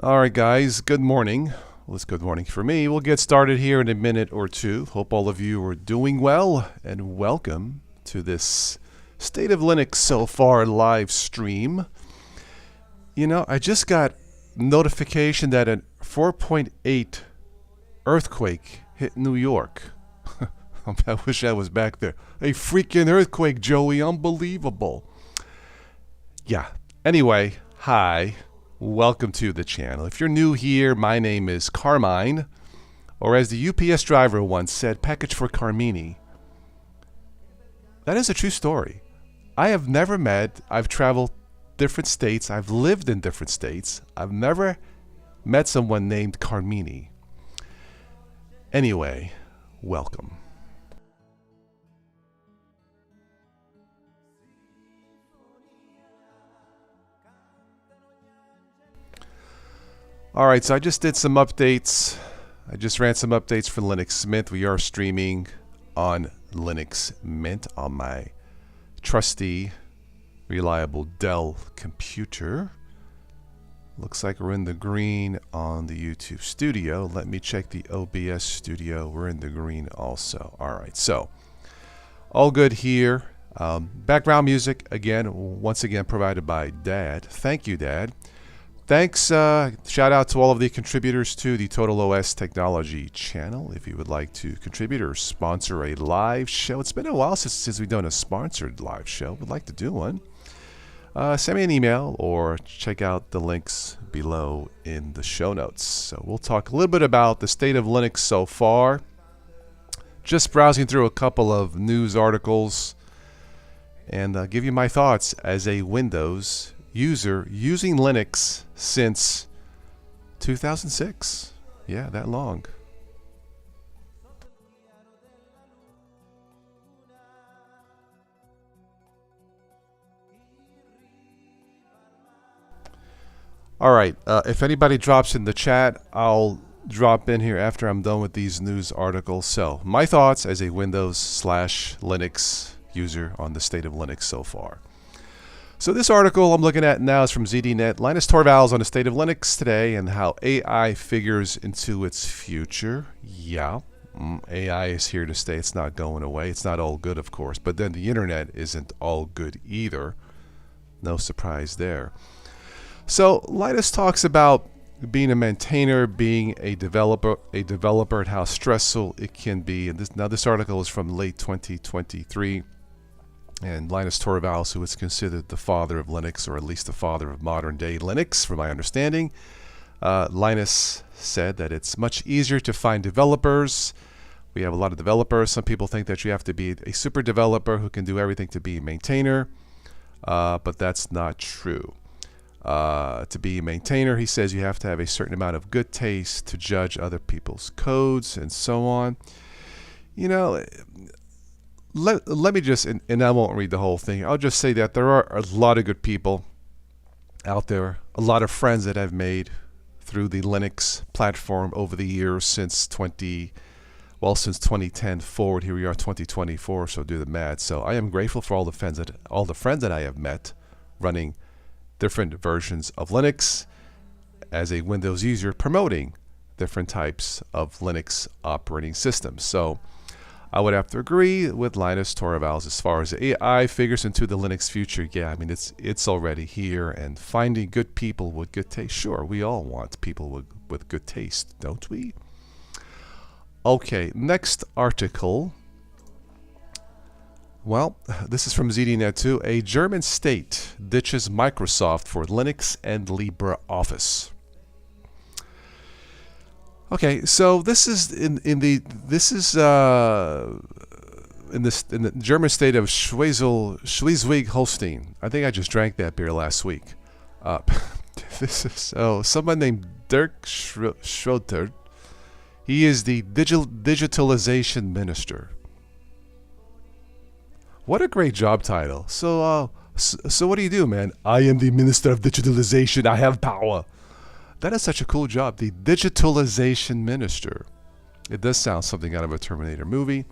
All right, guys, good morning. Well, it's good morning for me. We'll get started here in a minute or two. Hope all of you are doing well, and welcome to this State of Linux So Far live stream. You know, I just got notification that a 4.8 earthquake hit New York. I wish I was back there. A freaking earthquake, Joey. Unbelievable. Yeah. Anyway, hi. Welcome to the channel. If you're new here, my name is Carmine, or as the UPS driver once said, package for Carmini. That is a true story. I've traveled different states, I've lived in different states. I've never met someone named Carmini. Anyway, welcome. Alright, so I just did some updates. I just ran some updates for Linux Mint. We are streaming on Linux Mint on my trusty, reliable Dell computer. Looks like we're in the green on the YouTube studio. Let me check the OBS studio. We're in the green also. Alright, so all good here. Background music, once again provided by Dad. Thank you, Dad. Thanks, shout out to all of the contributors to the Total OS Technology channel. If you would like to contribute or sponsor a live show, it's been a while since we've done a sponsored live show. Would like to do one. Send me an email or check out the links below in the show notes. So we'll talk a little bit about the state of Linux so far. Just browsing through a couple of news articles and give you my thoughts as a Windows user using Linux since 2006. Yeah, that long. All right, if anybody drops in the chat, I'll drop in here after I'm done with these news articles. So, my thoughts as a Windows/Linux user on the state of Linux so far. So this article I'm looking at now is from ZDNet. Linus Torvalds on the state of Linux today and how AI figures into its future. Yeah, AI is here to stay. It's not going away. It's not all good, of course. But then the internet isn't all good either. No surprise there. So Linus talks about being a maintainer, being a developer, and how stressful it can be. And this article is from late 2023. And Linus Torvalds, who is considered the father of Linux, or at least the father of modern-day Linux, from my understanding, Linus said that it's much easier to find developers. We have a lot of developers. Some people think that you have to be a super developer who can do everything to be a maintainer, but that's not true. To be a maintainer, he says you have to have a certain amount of good taste to judge other people's codes and so on. You know, let me just, and I won't read the whole thing, I'll just say that there are a lot of good people out there, a lot of friends that I've made through the Linux platform over the years since 2010 forward. Here we are 2024, so do the math. So I am grateful for all the friends that I have met running different versions of Linux as a Windows user, promoting different types of Linux operating systems. So I would have to agree with Linus Torvalds as far as AI figures into the Linux future. Yeah, I mean, it's already here, and finding good people with good taste. Sure, we all want people with good taste, don't we? Okay, next article. Well, this is from ZDNet too. A German state ditches Microsoft for Linux and LibreOffice. Okay, so this is in the German state of Schleswig-Holstein. I think I just drank that beer last week. This is someone named Dirk Schroeder. He is the digitalization minister. What a great job title. So what do you do, man? I am the minister of digitalization. I have power. That is such a cool job, the digitalization minister. It does sound something out of a Terminator movie.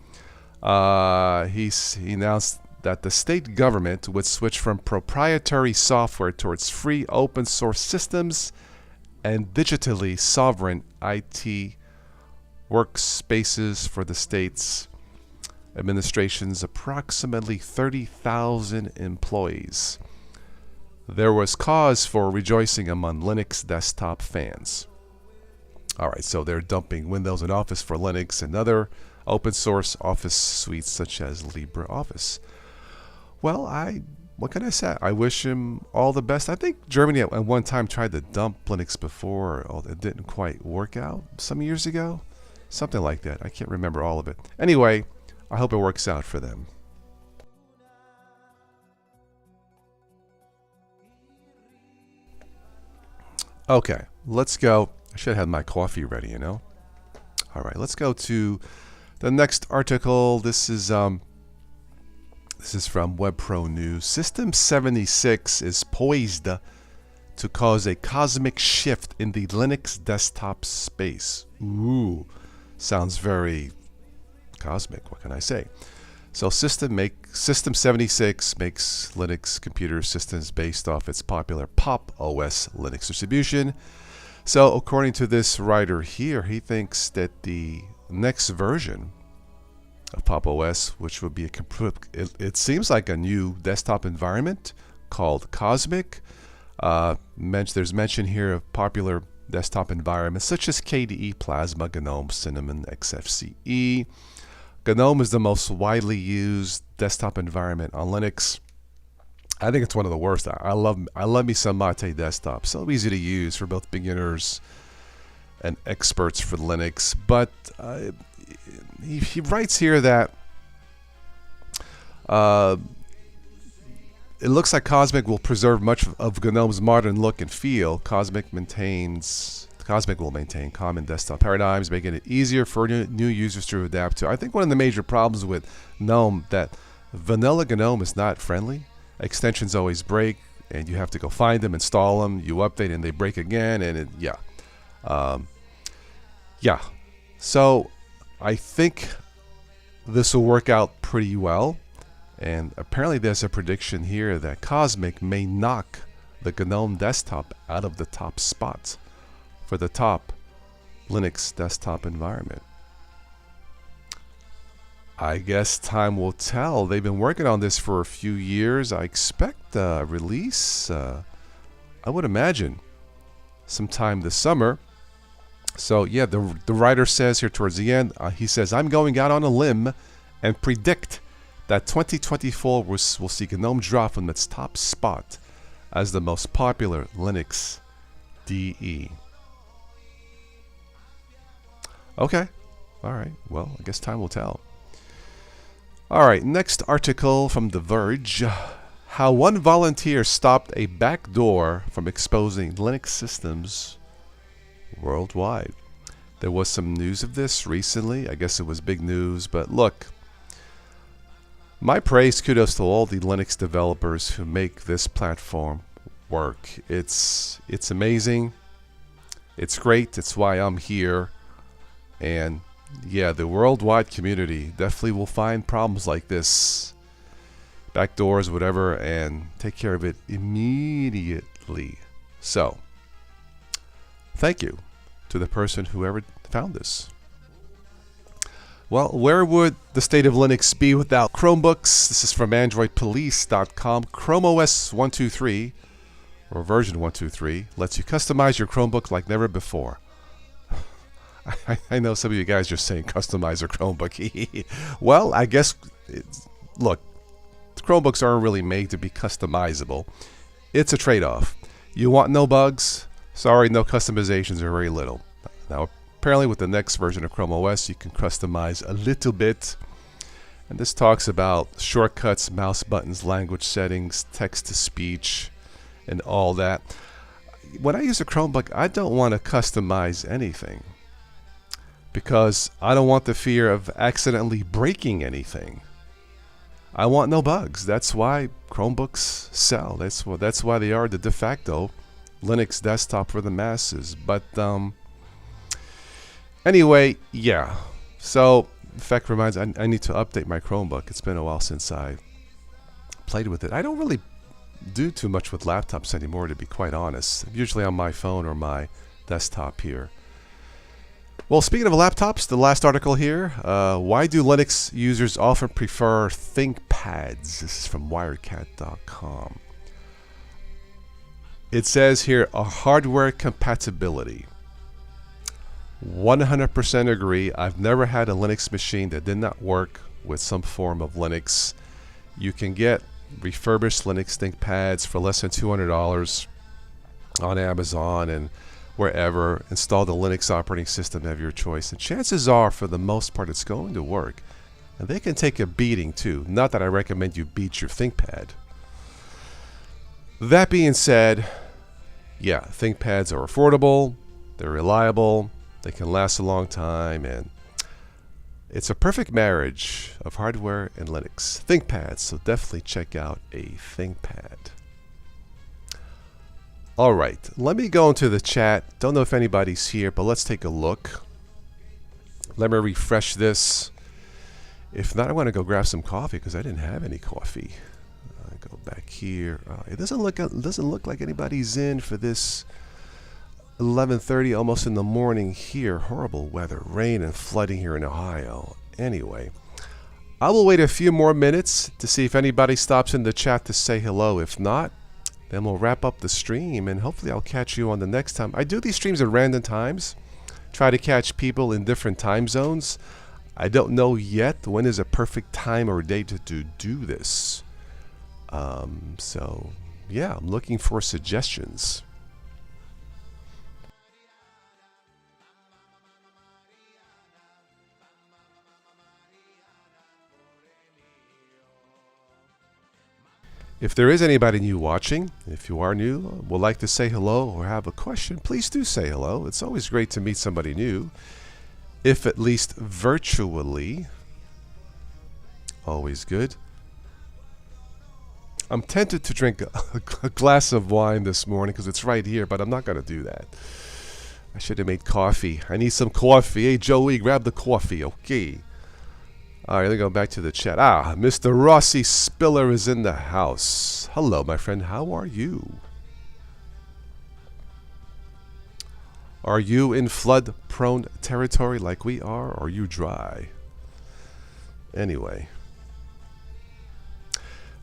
He announced that the state government would switch from proprietary software towards free open source systems and digitally sovereign IT workspaces for the state's administration's approximately 30,000 employees. There was cause for rejoicing among Linux desktop fans. All right, so they're dumping Windows and Office for Linux and other open source Office suites such as LibreOffice. Well, what can I say? I wish him all the best. I think Germany at one time tried to dump Linux before. It didn't quite work out some years ago. Something like that. I can't remember all of it. Anyway, I hope it works out for them. Okay, let's go. I should have had my coffee ready, you know. All right, let's go to the next article. This is from WebPro News. System 76 is poised to cause a cosmic shift in the Linux desktop space. Ooh, sounds very cosmic. What can I say? So System 76 makes Linux computer systems based off its popular Pop! OS Linux distribution. So according to this writer here, he thinks that the next version of Pop! OS, which would be it seems like a new desktop environment called Cosmic. There's mention here of popular desktop environments such as KDE Plasma, GNOME, Cinnamon, XFCE. GNOME is the most widely used desktop environment on Linux. I think it's one of the worst. I love me some Mate desktop. So easy to use for both beginners and experts for Linux. But he writes here that it looks like Cosmic will preserve much of GNOME's modern look and feel. Cosmic will maintain common desktop paradigms, making it easier for new users to adapt to. I think one of the major problems with GNOME that vanilla GNOME is not friendly. Extensions always break, and you have to go find them, install them. You update, and they break again, and yeah. So I think this will work out pretty well. And apparently, there's a prediction here that Cosmic may knock the GNOME desktop out of the top spot for the top Linux desktop environment. I guess time will tell. They've been working on this for a few years. I expect a release, I would imagine, sometime this summer. So yeah, the writer says here towards the end, he says, I'm going out on a limb and predict that 2024 will see GNOME drop from its top spot as the most popular Linux DE. Okay. All right. Well, I guess time will tell. All right. Next article from The Verge. How one volunteer stopped a backdoor from exposing Linux systems worldwide. There was some news of this recently. I guess it was big news. But look, my praise, kudos to all the Linux developers who make this platform work. It's amazing. It's great. It's why I'm here. And yeah, the worldwide community definitely will find problems like this, backdoors, whatever, and take care of it immediately. So, thank you to the person whoever found this. Well, where would the state of Linux be without Chromebooks? This is from AndroidPolice.com. Chrome OS 123, or version 123, lets you customize your Chromebook like never before. I know some of you guys are saying customize a Chromebook. Well, I guess, look, Chromebooks aren't really made to be customizable. It's a trade-off. You want no bugs? Sorry, no customizations or very little. Now, apparently with the next version of Chrome OS, you can customize a little bit. And this talks about shortcuts, mouse buttons, language settings, text-to-speech, and all that. When I use a Chromebook, I don't want to customize anything, because I don't want the fear of accidentally breaking anything. I want no bugs. That's why Chromebooks sell. That's why they are the de facto Linux desktop for the masses. But anyway, yeah. So, in fact, reminds I need to update my Chromebook. It's been a while since I played with it. I don't really do too much with laptops anymore, to be quite honest. I'm usually on my phone or my desktop here. Well, speaking of laptops, the last article here, why do Linux users often prefer ThinkPads? This is from Wirecat.com. It says here, a hardware compatibility. 100% agree. I've never had a Linux machine that did not work with some form of Linux. You can get refurbished Linux ThinkPads for less than $200 on Amazon and wherever. Install the Linux operating system of your choice, and chances are, for the most part, it's going to work. And they can take a beating too. Not that I recommend you beat your ThinkPad. That being said, yeah, ThinkPads are affordable, they're reliable, they can last a long time, and it's a perfect marriage of hardware and Linux. ThinkPads, so definitely check out a ThinkPad. All right, let me go into the chat. Don't know if anybody's here, but let's take a look. Let me refresh this. If not, I want to go grab some coffee because I didn't have any coffee. Go back here. It doesn't look like anybody's in for this 11:30, almost in the morning here. Horrible weather, rain and flooding here in Ohio. Anyway, I will wait a few more minutes to see if anybody stops in the chat to say hello. If not, then we'll wrap up the stream, and hopefully I'll catch you on the next time. I do these streams at random times, try to catch people in different time zones. I don't know yet when is a perfect time or date to do this. So yeah, I'm looking for suggestions. If there is anybody new watching, if you are new, would like to say hello or have a question, please do say hello. It's always great to meet somebody new, if at least virtually. Always good. I'm tempted to drink a glass of wine this morning because it's right here, but I'm not going to do that. I should have made coffee. I need some coffee. Hey, Joey, grab the coffee, okay? All right, let me go back to the chat. Mr. Rossi Spiller is in the house. Hello, my friend. How are you? Are you in flood-prone territory like we are, or are you dry? Anyway.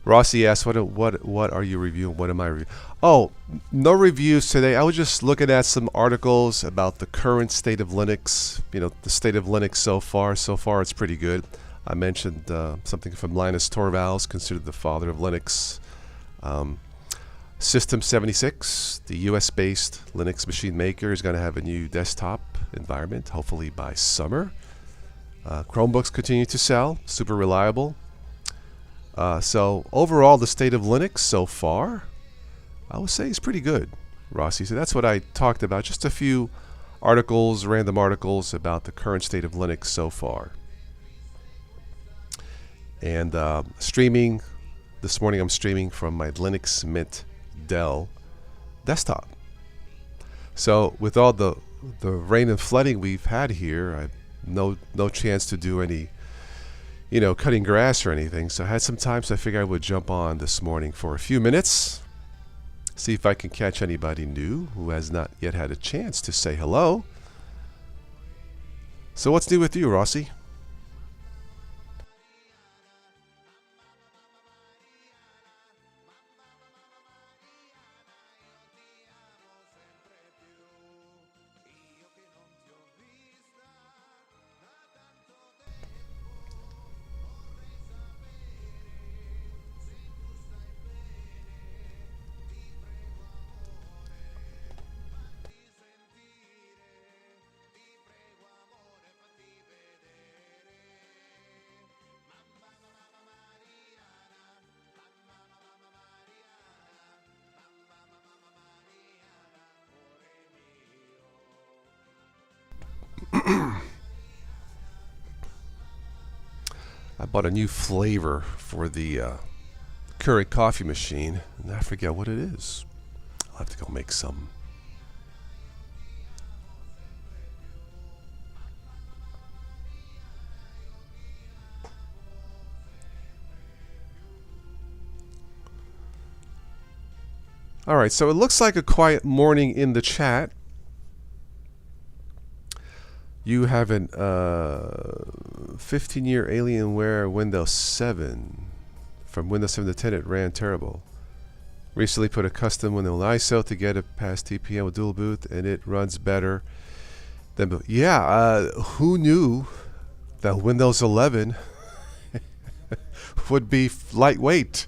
Rossi asked, what are you reviewing? What am I reviewing? Oh, no reviews today. I was just looking at some articles about the current state of Linux. You know, the state of Linux so far. So far, it's pretty good. I mentioned something from Linus Torvalds, considered the father of Linux. System 76, the US-based Linux machine maker, is going to have a new desktop environment, hopefully by summer. Chromebooks continue to sell, super reliable. So overall, the state of Linux so far, I would say is pretty good, Rossi. So that's what I talked about, just a few articles, random articles about the current state of Linux so far. And streaming, this morning I'm streaming from my Linux Mint Dell desktop. So with all the rain and flooding we've had here, I have no chance to do any, cutting grass or anything. So I had some time, so I figured I would jump on this morning for a few minutes, see if I can catch anybody new who has not yet had a chance to say hello. So what's new with you, Rossi? I bought a new flavor for the Keurig coffee machine, and I forget what it is. I'll have to go make some. All right, so it looks like a quiet morning in the chat. You have an 15-year Alienware Windows 7. From Windows 7 to 10, it ran terrible. Recently put a custom Windows ISO to get it past TPM with dual boot, and it runs better than. Yeah, who knew that Windows 11 would be lightweight,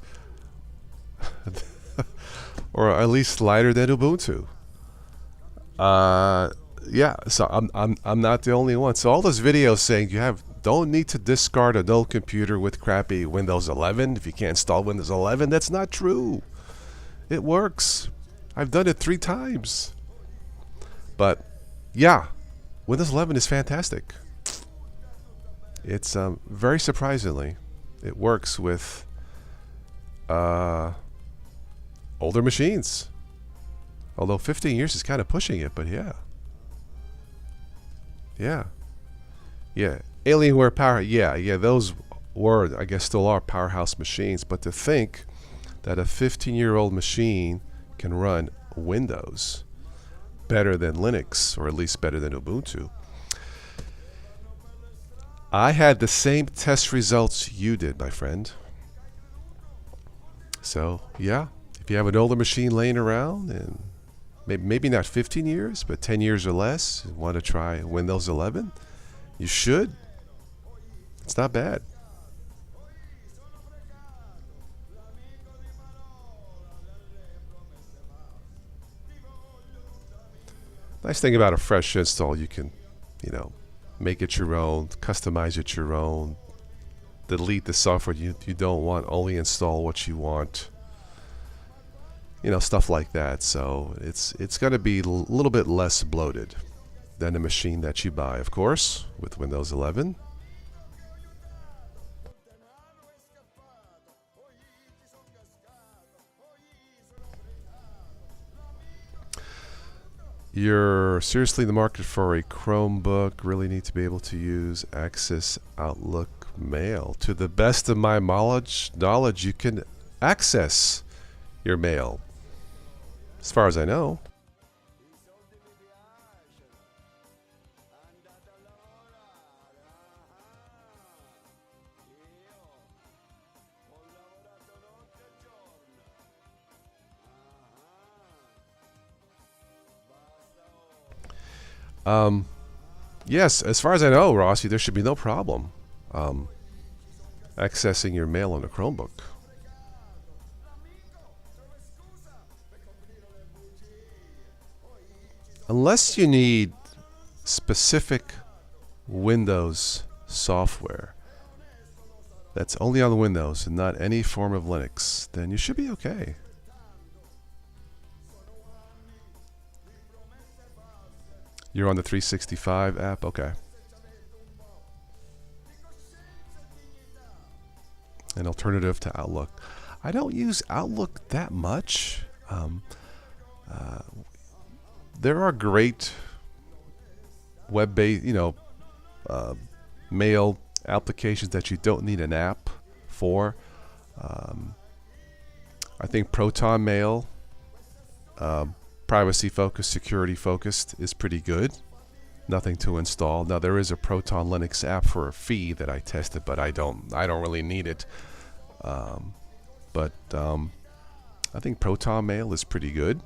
or at least lighter than Ubuntu? Yeah, so I'm not the only one. So all those videos saying don't need to discard an old computer with crappy Windows 11 if you can't install Windows 11. That's not true. It works. I've done it 3 times. But yeah, Windows 11 is fantastic. It's very surprisingly, it works with older machines. Although 15 years is kind of pushing it, but yeah. Yeah. Alienware Power, yeah, those were, I guess, still are powerhouse machines. But to think that a 15-year-old machine can run Windows better than Linux, or at least better than Ubuntu. I had the same test results you did, my friend. So, yeah, if you have an older machine laying around, and maybe not 15 years, but 10 years or less, and want to try Windows 11, you should. It's not bad. Nice thing about a fresh install, you can, make it your own, customize it your own, delete the software you don't want, only install what you want. Stuff like that. So it's going to be a little bit less bloated than the machine that you buy, of course, with Windows 11. You're seriously in the market for a Chromebook. Really need to be able to use Access Outlook Mail. To the best of my knowledge, you can access your mail, as far as I know. Yes, as far as I know, Rossi, there should be no problem accessing your mail on a Chromebook. Unless you need specific Windows software that's only on Windows and not any form of Linux, then you should be okay. You're on the 365 app? Okay. An alternative to Outlook. I don't use Outlook that much. There are great web-based, mail applications that you don't need an app for. I think Proton Mail, privacy focused, security focused, is pretty good. Nothing to install. Now there is a Proton Linux app for a fee that I tested, but I don't really need it. But I think Proton Mail is pretty good.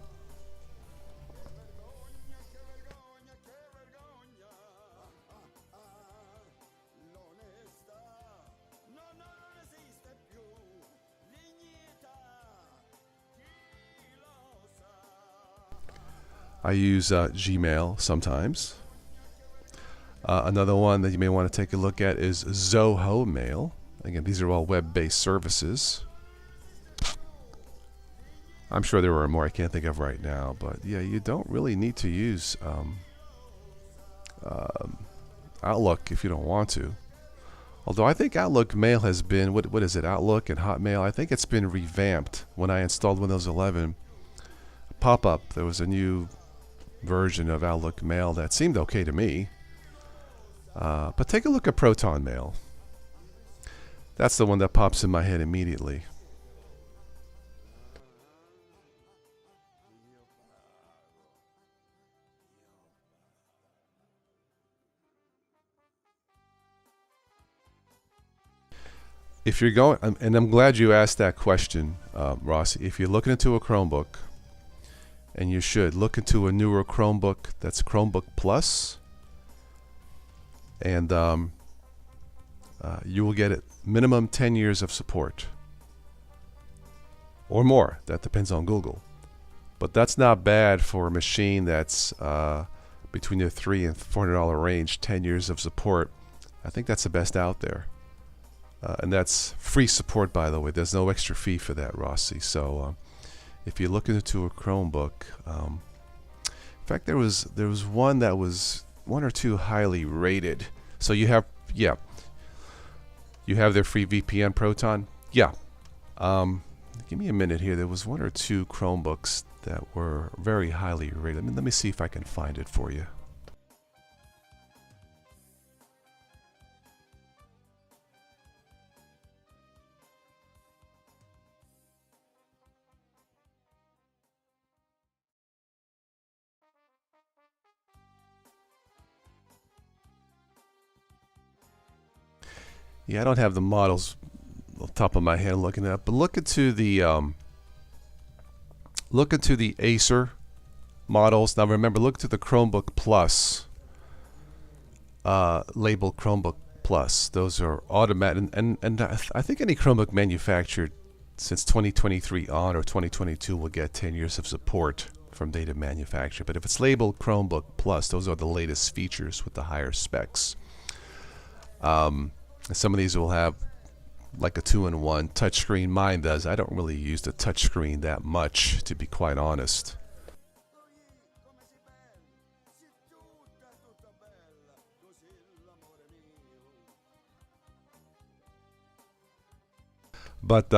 I use Gmail sometimes. Another one that you may want to take a look at is Zoho Mail. Again, these are all web-based services. I'm sure there are more I can't think of right now, but yeah, you don't really need to use Outlook if you don't want to. Although I think Outlook Mail has been, what is it, Outlook and Hotmail, I think it's been revamped. When I installed Windows 11, pop-up, there was a new version of Outlook Mail that seemed okay to me. But take a look at Proton Mail. That's the one that pops in my head immediately. if you're going, and I'm glad you asked that question, Rossi. If you're looking into a Chromebook, and you should look into a newer Chromebook, that's Chromebook Plus, and you will get it minimum 10 years of support or more. That depends on Google, but that's not bad for a machine that's between the $300 and $400 range. 10 years of support, I think that's the best out there. And that's free support, by the way. There's no extra fee for that, Rossi. So if you're looking into a Chromebook, in fact, there was one that was one or two highly rated. So you have, yeah, you have their free VPN Proton. Yeah. Give me a minute here. There was one or two Chromebooks that were very highly rated. Let me see if I can find it for you. Yeah, I don't have the models on the top of my head looking at, but look into the Acer models. Now remember, look to the Chromebook Plus, labeled Chromebook Plus. Those are automatic, and I think any Chromebook manufactured since 2023 on or 2022 will get 10 years of support from date of manufacture. But if it's labeled Chromebook Plus, those are the latest features with the higher specs. Some of these will have like a 2-in-1 touchscreen. Mine does. I don't really use the touchscreen that much, to be quite honest. But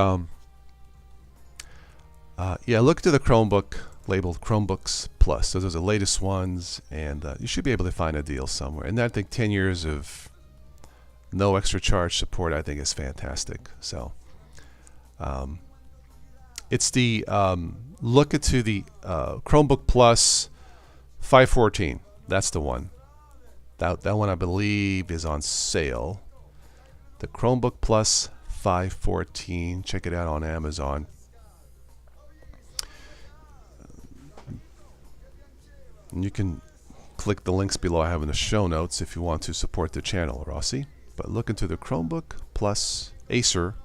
yeah, look to the Chromebook labeled Chromebooks Plus. Those are the latest ones, and you should be able to find a deal somewhere. And I think 10 years of no extra charge support, I think, is fantastic. So it's the look into the Chromebook Plus 514. That's the one. That one, I believe, is on sale. The Chromebook Plus 514. Check it out on Amazon. And you can click the links below I have in the show notes if you want to support the channel, Rossi. But look into the Chromebook Plus Acer.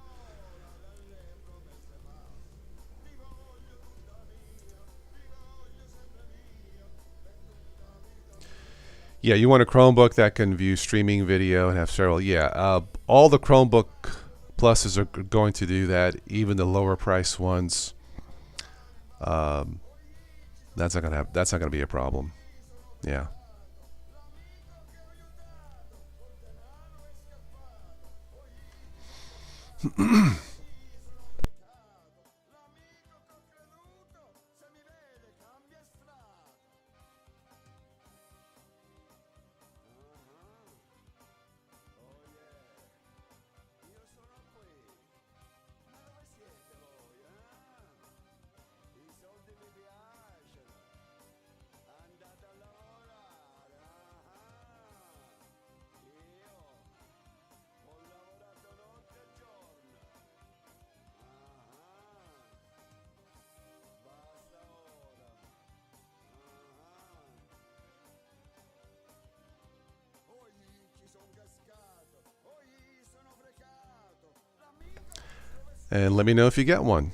Yeah, you want a Chromebook that can view streaming video and have several. Yeah, all the Chromebook Pluses are going to do that. Even the lower price ones. That's not gonna be a problem. Yeah. And let me know if you get one.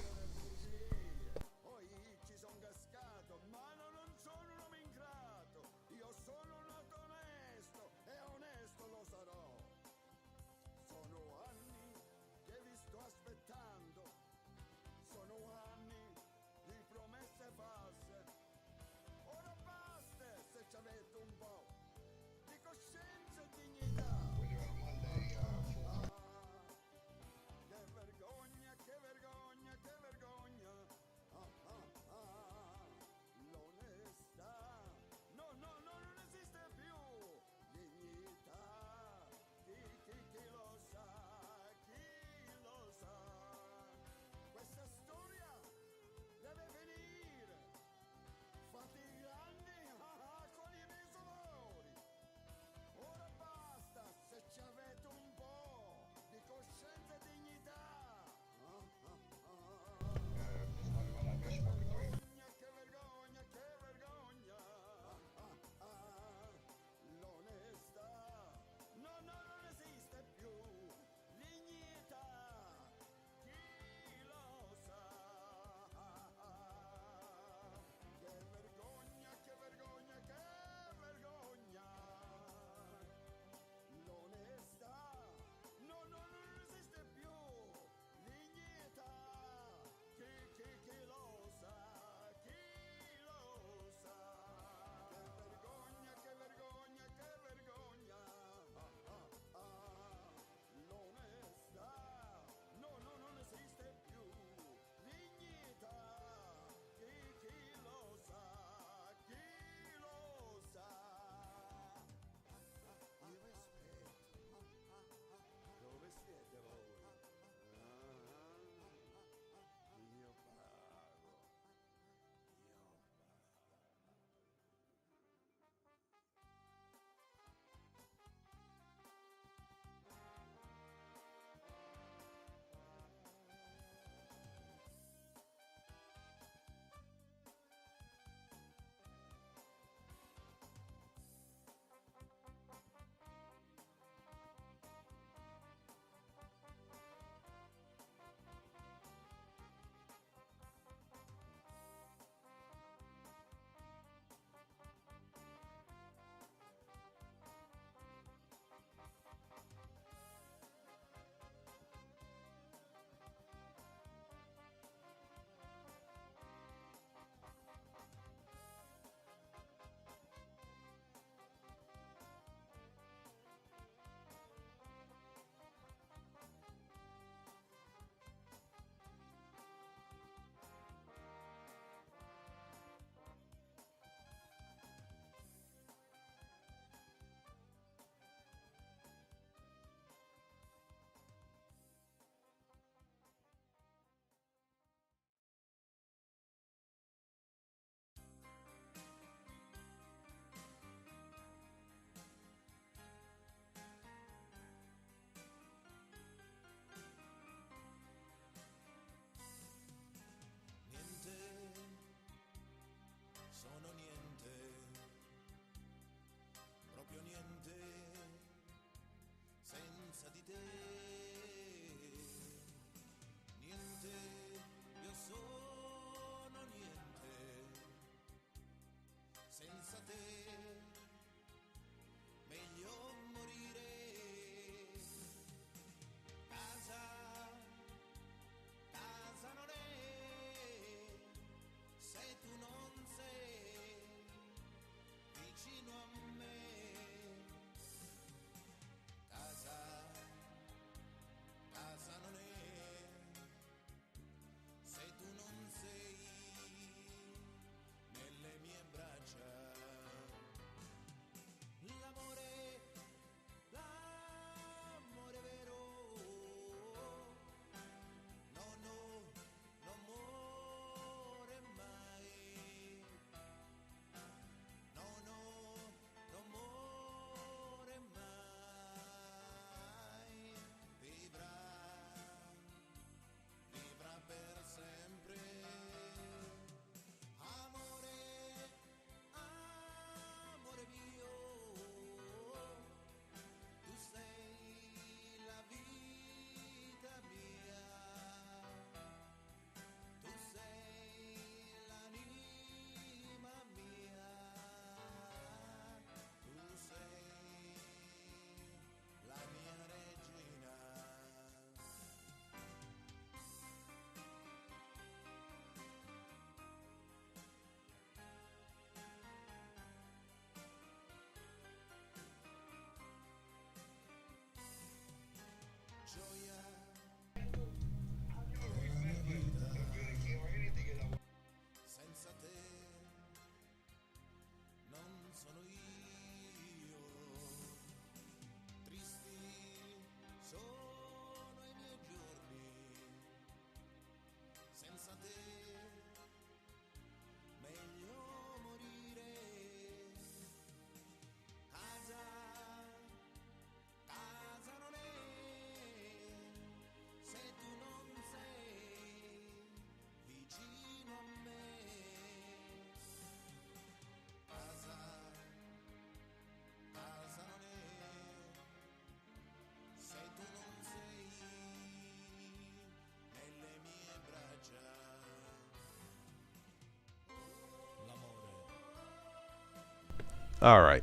All right.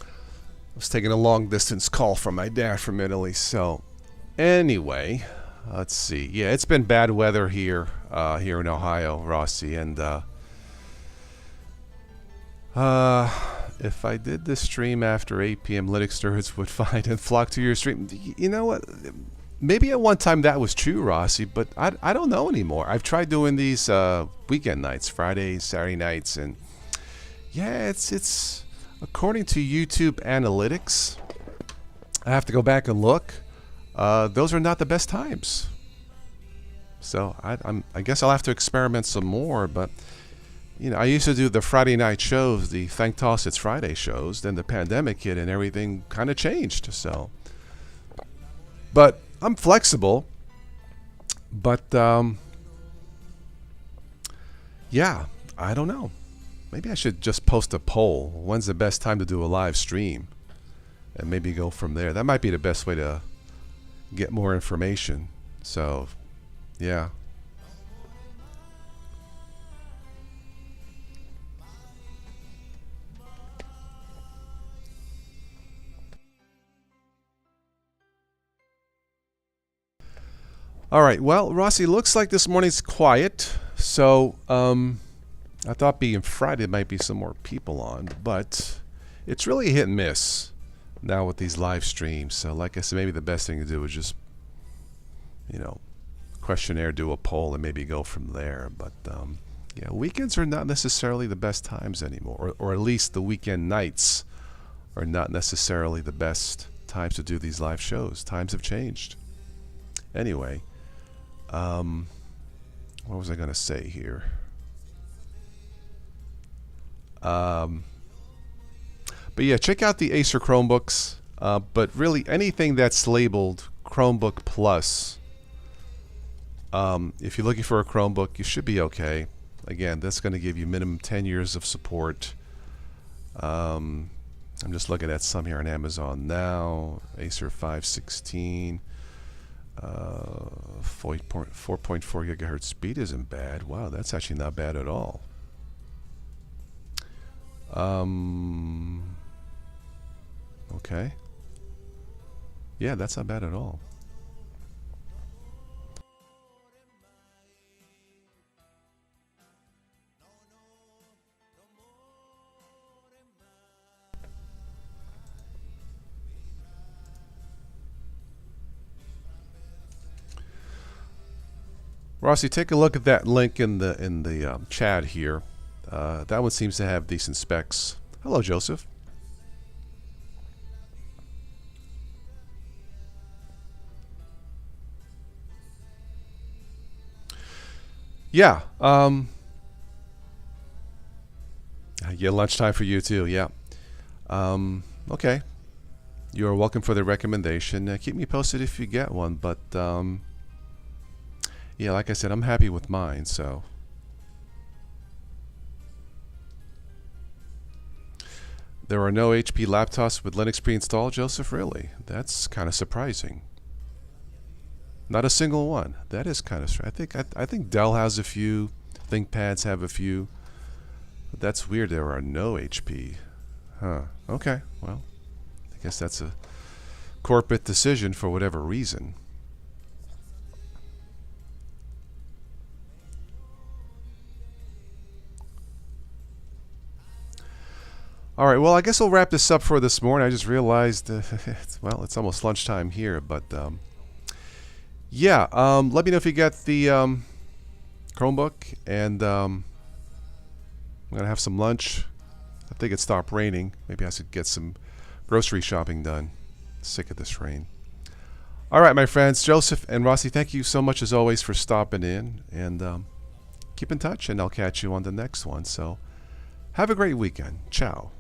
I was taking a long distance call from my dad from Italy. So, anyway, let's see. Yeah, it's been bad weather here in Ohio, Rossi, and if I did this stream after 8 p.m., Linux nerds would find and flock to your stream. You know what? Maybe at one time that was true, Rossi, but I don't know anymore. I've tried doing these weekend nights, Fridays, Saturday nights, and yeah, it's according to YouTube analytics. I have to go back and look. Those are not the best times. So I guess I'll have to experiment some more. But you know, I used to do the Friday night shows, the Thank Toss It's Friday shows. Then the pandemic hit and everything kind of changed. So, but I'm flexible. But yeah, I don't know. Maybe I should just post a poll. When's the best time to do a live stream? And maybe go from there. That might be the best way to get more information. So, yeah. All right. Well, Rossi, looks like this morning's quiet. So, I thought being Friday might be some more people on, but it's really hit and miss now with these live streams. So like I said, maybe the best thing to do is just, you know, questionnaire, do a poll, and maybe go from there. But yeah, weekends are not necessarily the best times anymore, or at least the weekend nights are not necessarily the best times to do these live shows. Times have changed. Anyway, what was I going to say here? But yeah, check out the Acer Chromebooks. But really, anything that's labeled Chromebook Plus, if you're looking for a Chromebook, you should be okay. Again, that's going to give you minimum 10 years of support. I'm just looking at some here on Amazon now. Acer 516, 4.4 gigahertz speed isn't bad. Wow, that's actually not bad at all. Okay. Yeah, that's not bad at all. Rossi, take a look at that link in the chat here. That one seems to have decent specs. Hello, Joseph. Yeah. Yeah, lunchtime for you too. Yeah. Okay. You are welcome for the recommendation. Keep me posted if you get one. But yeah, like I said, I'm happy with mine. So. There are no HP laptops with Linux pre-installed, Joseph? Really? That's kind of surprising. Not a single one. That is kind of strange. I think Dell has a few. ThinkPads have a few. But that's weird. There are no HP. Huh. Okay. Well, I guess that's a corporate decision for whatever reason. All right, well, I guess I'll wrap this up for this morning. I just realized, well, it's almost lunchtime here, but yeah, let me know if you got the Chromebook, and I'm going to have some lunch. think it stopped raining. Maybe I should get some grocery shopping done. Sick of this rain. All right, my friends, Joseph and Rossi, thank you so much as always for stopping in. And keep in touch, and I'll catch you on the next one. So have a great weekend. Ciao.